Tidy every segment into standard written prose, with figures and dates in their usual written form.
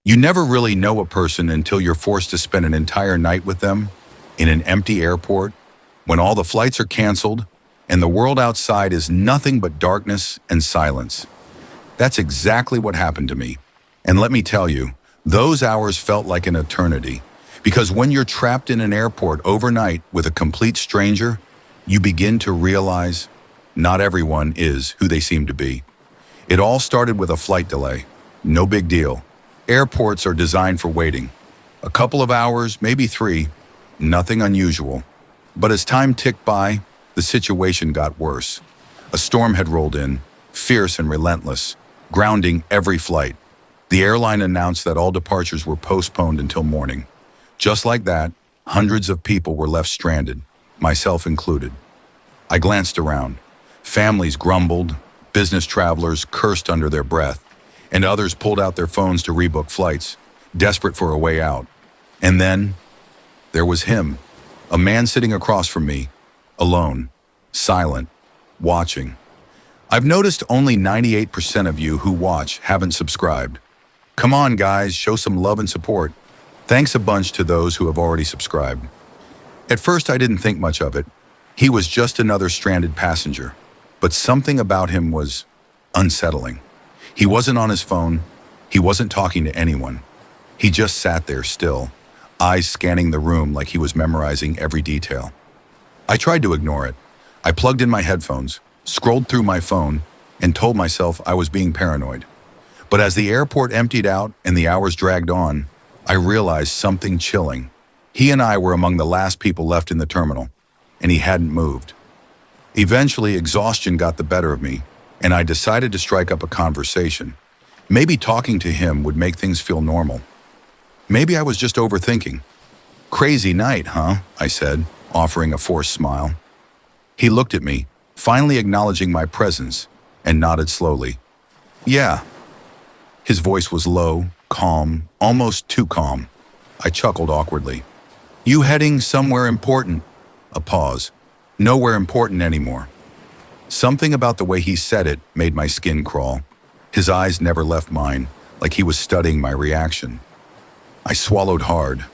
You never really know a person until you're forced to spend an entire night with them in an empty airport when all the flights are canceled and the world outside is nothing but darkness and silence. That's exactly what happened to me. And let me tell you, those hours felt like an eternity. Because when you're trapped in an airport overnight with a complete stranger, you begin to realize not everyone is who they seem to be. It all started with a flight delay. No big deal. Airports are designed for waiting. A couple of hours, maybe 3, nothing unusual. But as time ticked by, the situation got worse. A storm had rolled in, fierce and relentless, grounding every flight. The airline announced that all departures were postponed until morning. Just like that, hundreds of people were left stranded, myself included. I glanced around. Families grumbled, business travelers cursed under their breath, and others pulled out their phones to rebook flights, desperate for a way out. And then, there was him, a man sitting across from me, alone, silent, watching. I've noticed only 98% of you who watch haven't subscribed. Come on, guys, show some love and support. Thanks a bunch to those who have already subscribed. At first, I didn't think much of it. He was just another stranded passenger. But something about him was unsettling. He wasn't on his phone. He wasn't talking to anyone. He just sat there still, eyes scanning the room like he was memorizing every detail. I tried to ignore it. I plugged in my headphones, scrolled through my phone, and told myself I was being paranoid. But as the airport emptied out and the hours dragged on, I realized something chilling. He and I were among the last people left in the terminal, and he hadn't moved. Eventually, exhaustion got the better of me, and I decided to strike up a conversation. Maybe talking to him would make things feel normal. Maybe I was just overthinking. Crazy night, huh? I said, offering a forced smile. He looked at me, finally acknowledging my presence, and nodded slowly. Yeah. His voice was low, calm, almost too calm. I chuckled awkwardly. You heading somewhere important? A pause. Nowhere important anymore. Something about the way he said it made my skin crawl. His eyes never left mine, like he was studying my reaction. I swallowed hard.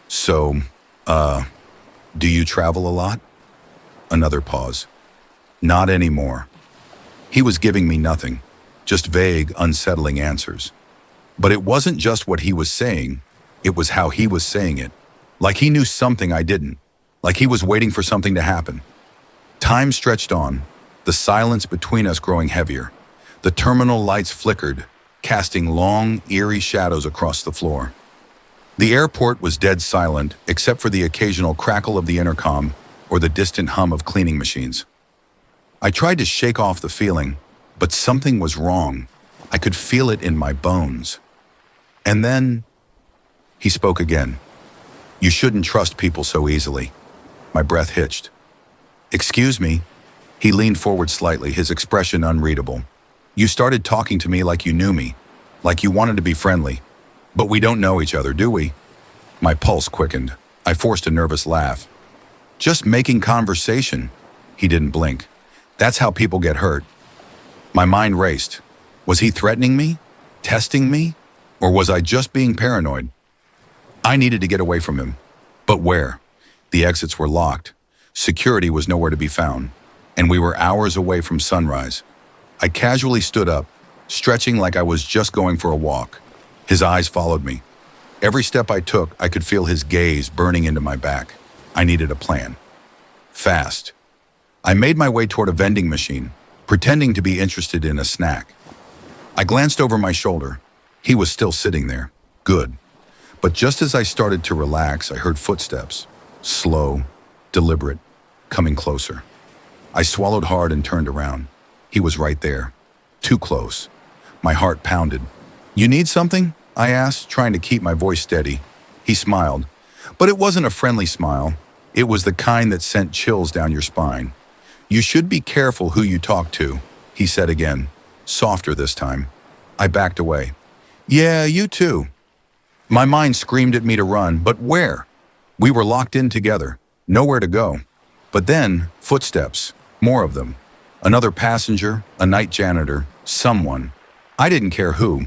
So, do you travel a lot? Another pause. Not anymore. He was giving me nothing, just vague, unsettling answers. But it wasn't just what he was saying, it was how he was saying it. Like he knew something I didn't. Like he was waiting for something to happen. Time stretched on, the silence between us growing heavier. The terminal lights flickered, casting long, eerie shadows across the floor. The airport was dead silent, except for the occasional crackle of the intercom or the distant hum of cleaning machines. I tried to shake off the feeling, but something was wrong. I could feel it in my bones. And then, he spoke again. You shouldn't trust people so easily. My breath hitched. Excuse me. He leaned forward slightly, his expression unreadable. You started talking to me like you knew me, like you wanted to be friendly. But we don't know each other, do we? My pulse quickened. I forced a nervous laugh. Just making conversation. He didn't blink. That's how people get hurt. My mind raced. Was he threatening me? Testing me? Or was I just being paranoid? I needed to get away from him. But where? The exits were locked. Security was nowhere to be found. And we were hours away from sunrise. I casually stood up, stretching like I was just going for a walk. His eyes followed me. Every step I took, I could feel his gaze burning into my back. I needed a plan. Fast. I made my way toward a vending machine, pretending to be interested in a snack. I glanced over my shoulder. He was still sitting there. Good. But just as I started to relax, I heard footsteps. Slow, deliberate, coming closer. I swallowed hard and turned around. He was right there. Too close. My heart pounded. You need something? I asked, trying to keep my voice steady. He smiled. But it wasn't a friendly smile. It was the kind that sent chills down your spine. You should be careful who you talk to, he said again, softer this time. I backed away. Yeah, you too. My mind screamed at me to run, but where? We were locked in together, nowhere to go. But then, footsteps, more of them. Another passenger, a night janitor, someone. I didn't care who.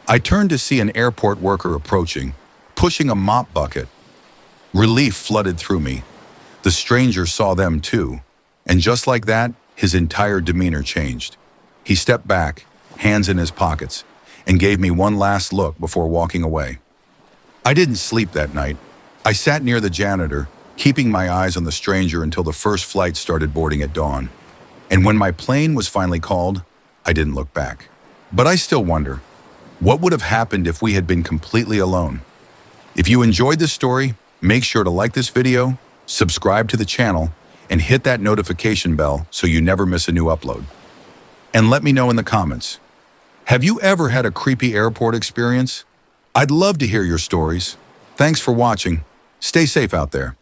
I turned to see an airport worker approaching, pushing a mop bucket. Relief flooded through me. The stranger saw them too, and just like that, his entire demeanor changed. He stepped back, hands in his pockets, and gave me one last look before walking away. I didn't sleep that night. I sat near the janitor, keeping my eyes on the stranger until the first flight started boarding at dawn. And when my plane was finally called, I didn't look back. But I still wonder, what would have happened if we had been completely alone? If you enjoyed this story, make sure to like this video, subscribe to the channel, and hit that notification bell so you never miss a new upload. And let me know in the comments, have you ever had a creepy airport experience? I'd love to hear your stories. Thanks for watching. Stay safe out there.